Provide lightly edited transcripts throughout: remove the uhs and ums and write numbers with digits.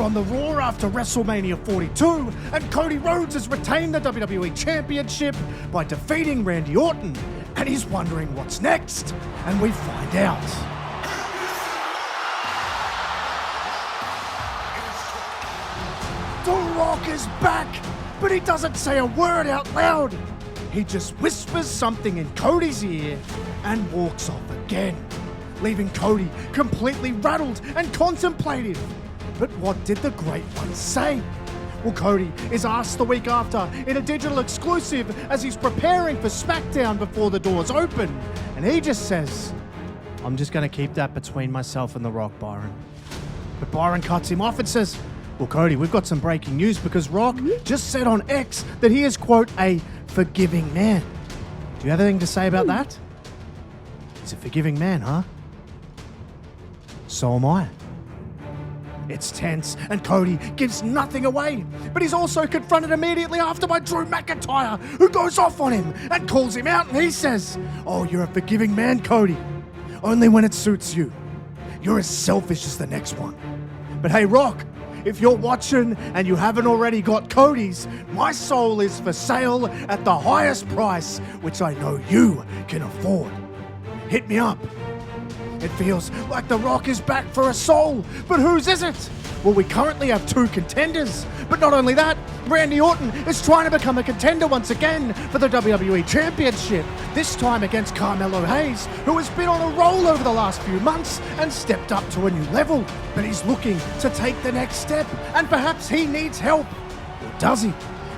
on the Raw after WrestleMania 42, and Cody Rhodes has retained the WWE Championship by defeating Randy Orton, and he's wondering what's next, and we find out. The Rock is back, but he doesn't say a word out loud. He just whispers something in Cody's ear and walks off again, leaving Cody completely rattled and contemplative. But what did the Great One say? Well, Cody is asked the week after in a digital exclusive as he's preparing for SmackDown before the doors open, and he just says, "I'm just going to keep that between myself and The Rock, Byron." But Byron cuts him off and says, "Well, Cody, we've got some breaking news because Rock just said on X that he is, quote, a forgiving man." Do you have anything to say about that? He's a forgiving man, huh? So am I. It's tense, and Cody gives nothing away, but he's also confronted immediately after by Drew McIntyre, who goes off on him and calls him out, and he says, "Oh, you're a forgiving man, Cody. Only when it suits you. You're as selfish as the next one. But hey, Rock, if you're watching and you haven't already got Cody's, my soul is for sale at the highest price, which I know you can afford. Hit me up." It feels like The Rock is back for a soul, but whose is it? Well, we currently have two contenders, but not only that, Randy Orton is trying to become a contender once again for the WWE Championship, this time against Carmelo Hayes, who has been on a roll over the last few months and stepped up to a new level, but he's looking to take the next step, and perhaps he needs help. Or does he?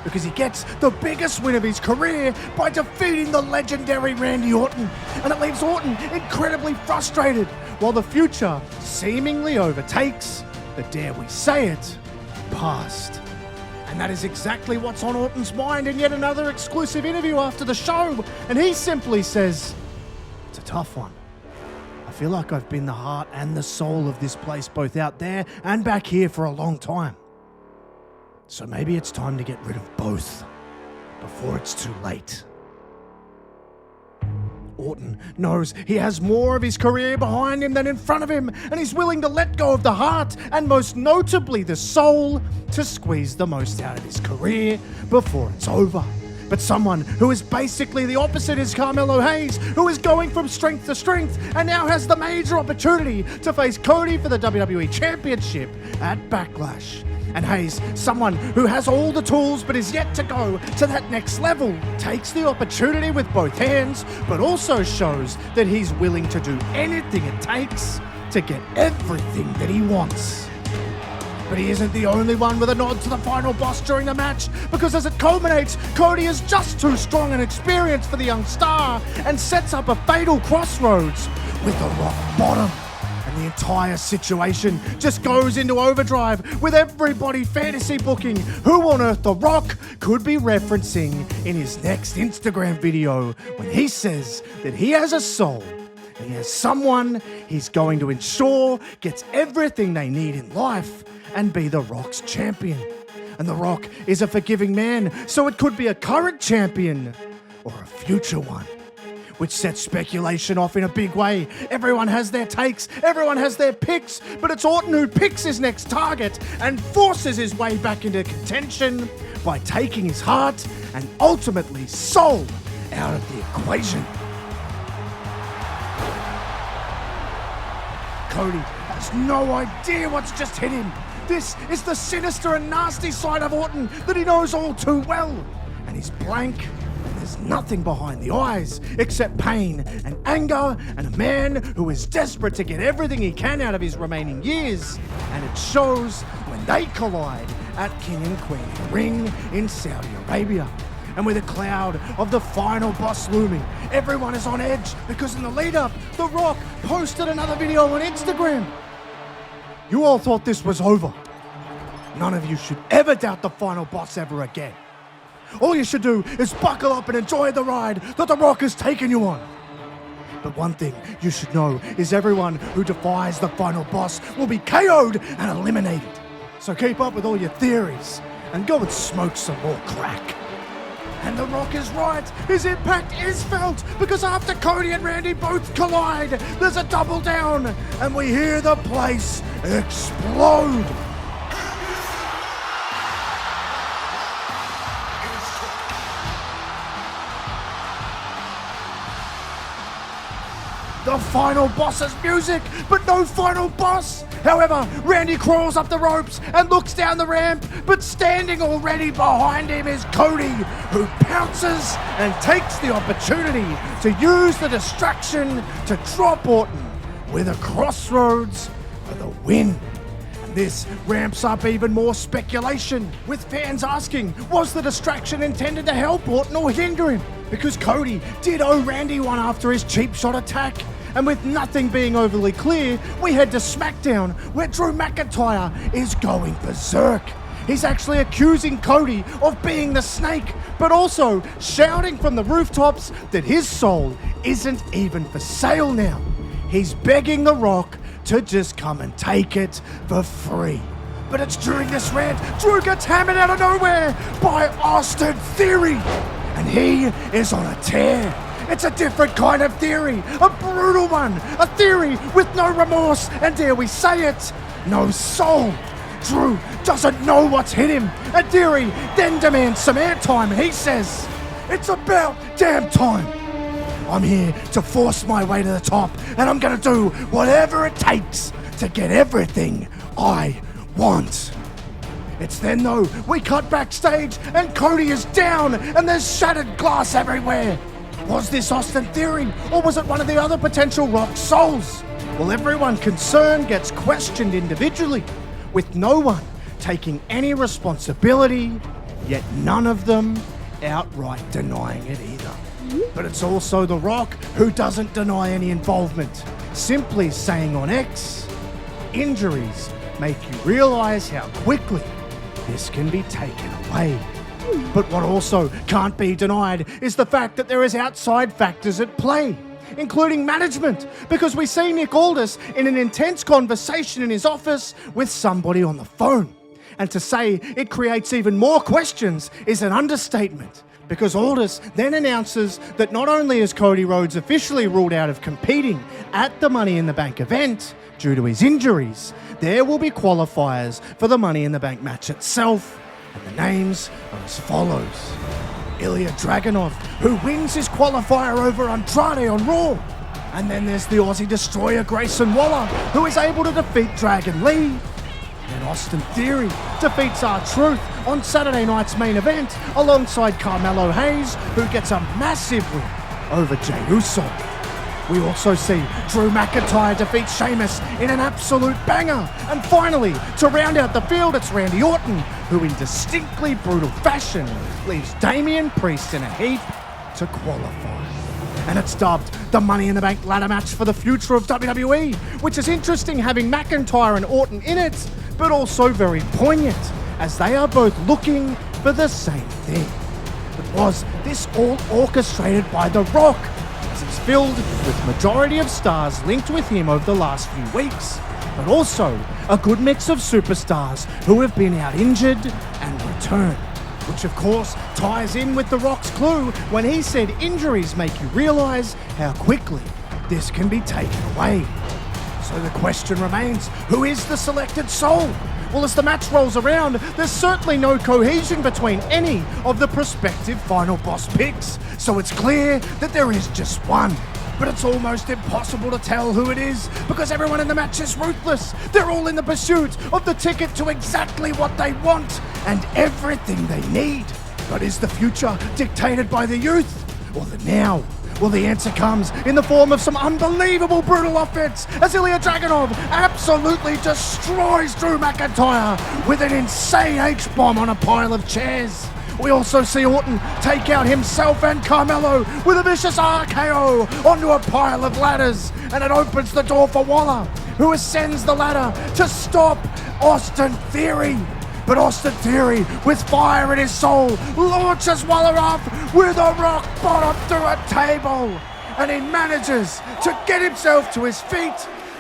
Because he gets the biggest win of his career by defeating the legendary Randy Orton. And it leaves Orton incredibly frustrated, while the future seemingly overtakes the, dare we say it, past. And that is exactly what's on Orton's mind in yet another exclusive interview after the show. And he simply says, "It's a tough one. I feel like I've been the heart and the soul of this place, both out there and back here, for a long time. So maybe it's time to get rid of both before it's too late." Orton knows he has more of his career behind him than in front of him, and he's willing to let go of the heart and most notably the soul to squeeze the most out of his career before it's over. But someone who is basically the opposite is Carmelo Hayes, who is going from strength to strength and now has the major opportunity to face Cody for the WWE Championship at Backlash. And Hayes, someone who has all the tools but is yet to go to that next level, takes the opportunity with both hands, but also shows that he's willing to do anything it takes to get everything that he wants. But he isn't the only one with a nod to the final boss during the match, because as it culminates, Cody is just too strong and experienced for the young star and sets up a fatal crossroads with the rock bottom. And the entire situation just goes into overdrive, with everybody fantasy booking who on earth The Rock could be referencing in his next Instagram video when he says that he has a soul and he has someone he's going to ensure gets everything they need in life and be The Rock's champion. And The Rock is a forgiving man, so it could be a current champion or a future one, which sets speculation off in a big way. Everyone has their takes, everyone has their picks, but it's Orton who picks his next target and forces his way back into contention by taking his heart and ultimately soul out of the equation. Cody has no idea what's just hit him. This is the sinister and nasty side of Orton that he knows all too well. And he's blank. There's nothing behind the eyes except pain and anger and a man who is desperate to get everything he can out of his remaining years. And it shows when they collide at King and Queen Ring in Saudi Arabia. And with a cloud of the final boss looming, everyone is on edge because in the lead up, The Rock posted another video on Instagram. You all thought this was over. None of you should ever doubt the final boss ever again. All you should do is buckle up and enjoy the ride that The Rock has taken you on. But one thing you should know is everyone who defies the final boss will be KO'd and eliminated. So keep up with all your theories and go and smoke some more crack. And The Rock is right. His impact is felt because after Cody and Randy both collide, there's a double down and we hear the place explode. of Final Boss's music, but no final boss. However, Randy crawls up the ropes and looks down the ramp, but standing already behind him is Cody, who pounces and takes the opportunity to use the distraction to drop Orton with a crossroads for the win. And this ramps up even more speculation, with fans asking, was the distraction intended to help Orton or hinder him? Because Cody did owe Randy one after his cheap shot attack. And with nothing being overly clear, we head to SmackDown, where Drew McIntyre is going berserk. He's actually accusing Cody of being the snake, but also shouting from the rooftops that his soul isn't even for sale now. He's begging The Rock to just come and take it for free. But it's during this rant, Drew gets hammered out of nowhere by Austin Theory, and he is on a tear. It's a different kind of theory, a brutal one, a theory with no remorse, and dare we say it, no soul. Drew doesn't know what's hit him, and Theory then demands some airtime, and he says, "It's about damn time. I'm here to force my way to the top, and I'm gonna do whatever it takes to get everything I want." It's then, though, we cut backstage, and Cody is down, and there's shattered glass everywhere. Was this Austin Theory, or was it one of the other potential Rock souls? Well, everyone concerned gets questioned individually, with no one taking any responsibility, yet none of them outright denying it either. But it's also The Rock who doesn't deny any involvement, simply saying on X, "Injuries make you realize how quickly this can be taken away." But what also can't be denied is the fact that there is outside factors at play, including management, because we see Nick Aldis in an intense conversation in his office with somebody on the phone. And to say it creates even more questions is an understatement, because Aldis then announces that not only is Cody Rhodes officially ruled out of competing at the Money in the Bank event due to his injuries, there will be qualifiers for the Money in the Bank match itself. And the names are as follows: Ilya Dragunov, who wins his qualifier over Andrade on Raw. And then there's the Aussie Destroyer Grayson Waller, who is able to defeat Dragon Lee. And Austin Theory defeats R-Truth on Saturday night's main event alongside Carmelo Hayes, who gets a massive win over Jey Uso. We also see Drew McIntyre defeat Sheamus in an absolute banger. And finally, to round out the field, it's Randy Orton, who in distinctly brutal fashion leaves Damian Priest in a heap to qualify. And it's dubbed the Money in the Bank ladder match for the future of WWE, which is interesting having McIntyre and Orton in it, but also very poignant, as they are both looking for the same thing. But was this all orchestrated by The Rock? It's filled with majority of stars linked with him over the last few weeks, but also a good mix of superstars who have been out injured and returned, which of course ties in with The Rock's clue when he said injuries make you realize how quickly this can be taken away. So the question remains, who is the selected soul? Well, as the match rolls around, there's certainly no cohesion between any of the prospective final boss picks, so it's clear that there is just one. But it's almost impossible to tell who it is, because everyone in the match is ruthless. They're all in the pursuit of the ticket to exactly what they want and everything they need. But is the future dictated by the youth or the now? Well, the answer comes in the form of some unbelievable brutal offense as Ilya Dragunov absolutely destroys Drew McIntyre with an insane H-bomb on a pile of chairs. We also see Orton take out himself and Carmelo with a vicious RKO onto a pile of ladders, and it opens the door for Waller, who ascends the ladder to stop Austin Theory. But Austin Theory, with fire in his soul, launches Waller up with a rock bottom through a table. And he manages to get himself to his feet,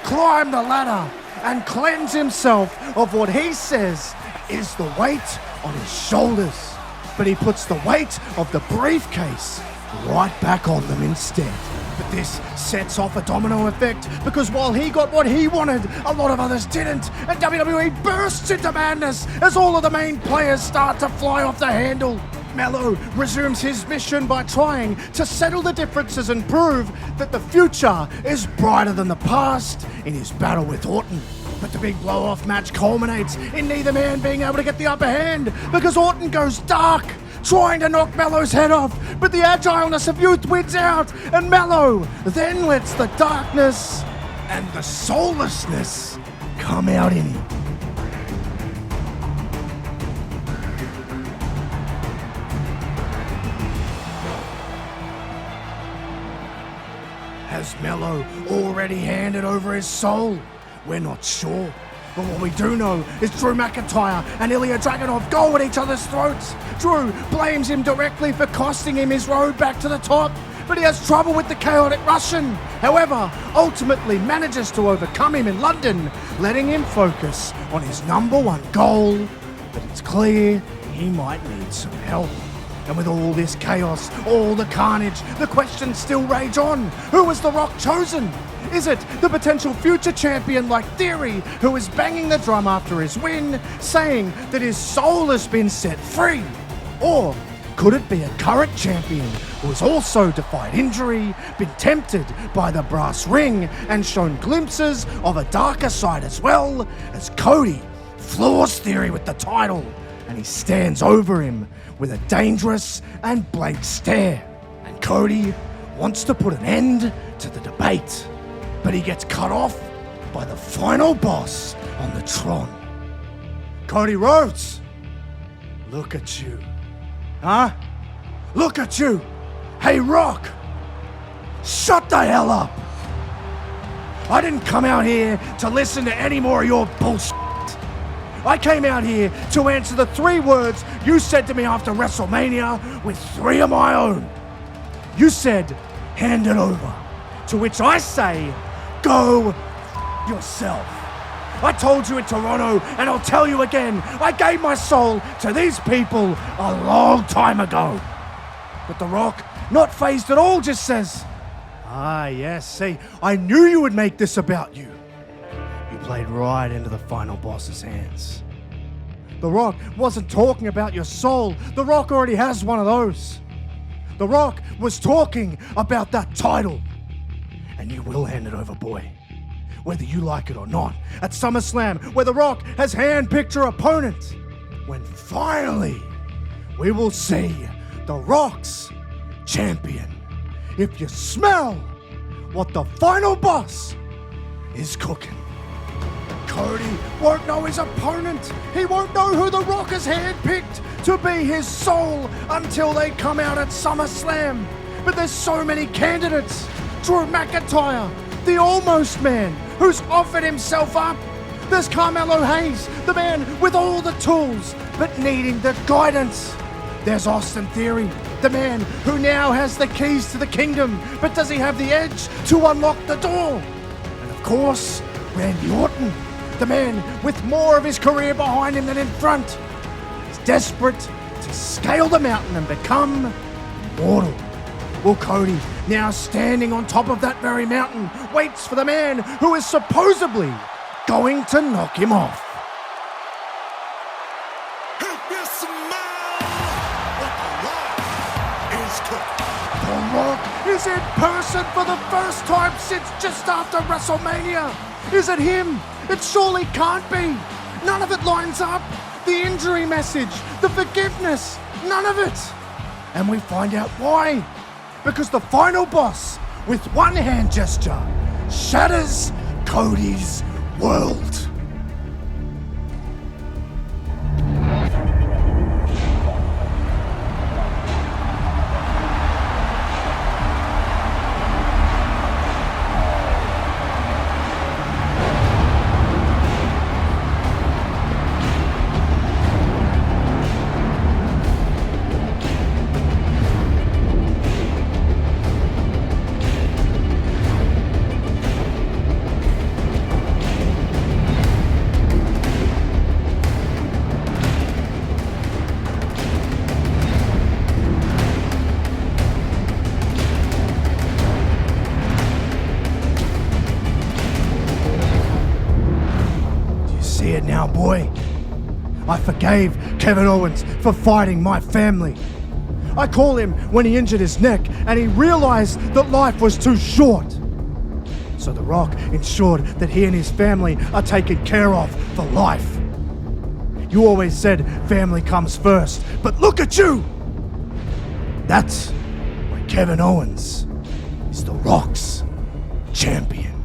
climb the ladder, and cleanse himself of what he says is the weight on his shoulders. But he puts the weight of the briefcase right back on them instead. But this sets off a domino effect, because while he got what he wanted, a lot of others didn't, and WWE bursts into madness as all of the main players start to fly off the handle. Mello resumes his mission by trying to settle the differences and prove that the future is brighter than the past in his battle with Orton. But the big blow-off match culminates in neither man being able to get the upper hand because Orton goes dark, trying to knock Mello's head off, but the agileness of youth wins out, and Mello then lets the darkness and the soullessness come out in him. Has Mello already handed over his soul? We're not sure. But what we do know is Drew McIntyre and Ilya Dragunov go at each other's throats. Drew blames him directly for costing him his road back to the top, but he has trouble with the chaotic Russian. However, ultimately manages to overcome him in London, letting him focus on his number one goal. But it's clear he might need some help. And with all this chaos, all the carnage, the questions still rage on. Who was The Rock chosen? Is it the potential future champion like Theory, who is banging the drum after his win, saying that his soul has been set free? Or could it be a current champion who has also defied injury, been tempted by the brass ring, and shown glimpses of a darker side as well, as Cody floors Theory with the title, and he stands over him with a dangerous and blank stare. And Cody wants to put an end to the debate, but he gets cut off by the final boss on the Tron. Cody Rhodes, look at you. Huh? Look at you. Hey, Rock, shut the hell up. I didn't come out here to listen to any more of your bullshit. I came out here to answer the 3 words you said to me after WrestleMania with 3 of my own. You said, hand it over. To which I say, go yourself. I told you in Toronto, and I'll tell you again, I gave my soul to these people a long time ago. But The Rock, not fazed at all, just says, yes, see, I knew you would make this about you. You played right into the final boss's hands. The Rock wasn't talking about your soul. The Rock already has one of those. The Rock was talking about that title. And you will hand it over, boy, whether you like it or not. At SummerSlam, where The Rock has handpicked your opponent, when finally we will see The Rock's champion. If you smell what the final boss is cooking. Cody won't know his opponent. He won't know who The Rock has handpicked to be his soul until they come out at SummerSlam. But there's so many candidates. Drew McIntyre, the almost man, who's offered himself up. There's Carmelo Hayes, the man with all the tools, but needing the guidance. There's Austin Theory, the man who now has the keys to the kingdom, but does he have the edge to unlock the door? And of course, Randy Orton, the man with more of his career behind him than in front. He's desperate to scale the mountain and become immortal. Well, Cody, now standing on top of that very mountain, waits for the man who is supposedly going to knock him off. The Rock is in person for the first time since just after WrestleMania. Is it him? It surely can't be. None of it lines up. The injury message, the forgiveness, none of it. And we find out why. Because the final boss, with one hand gesture, shatters Cody's world. Now, boy, I forgave Kevin Owens for fighting my family. I call him when he injured his neck and he realized that life was too short. So The Rock ensured that he and his family are taken care of for life. You always said family comes first, but look at you! That's why Kevin Owens is The Rock's champion.